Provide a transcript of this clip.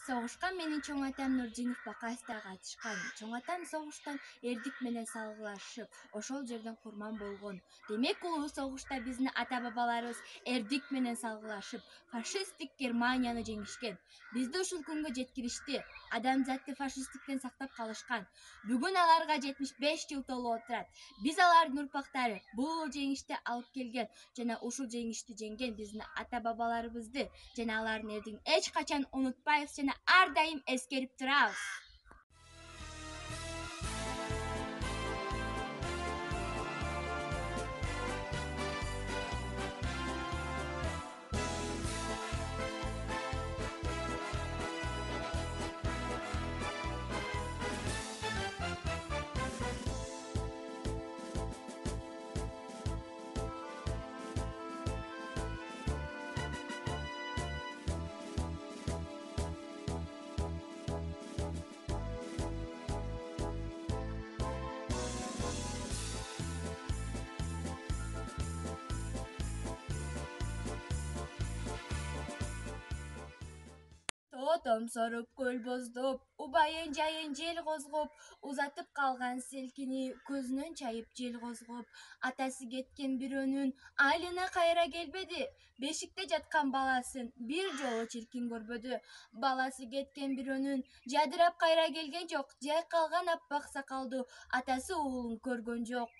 Согушка менин чоң атам Нуржинов Бакаев да катышкан. Чоң атам согуштан эрдик менен салгылашып, ошол жерден курман болгон. Демек улуу согушта биздин ата-бабаларыбыз эрдик менен салгылашып, фашисттик Германияны жеңишкен. Бизди ушул күнгө жеткиришти. Адамзатты фашисттиктен сактап калышкан. Бүгүн аларга 75 жыл толуп отурат. Биз алардын урпактары бул жеңишти алып келген жана ушул жеңишти жеңген биздин ата-бабаларыбызды жана алардын эрдигин эч качан унутпайбыз жана ар дайым эскерип турабыз. Томсоруп көл боздоп, убайын жайын жел козгоп, узатып калган селкини көзүнөн чайып жел козгоп, атасы кеткен бирөөнүн айылына кайра келбеди. Бешикте жаткан баласын бир жолу чиркин көрбөдү. Баласы кеткен бирөөнүн жадырап кайра келген жок, жай калган аппак сакалдуу атасы уулун көргөн жок.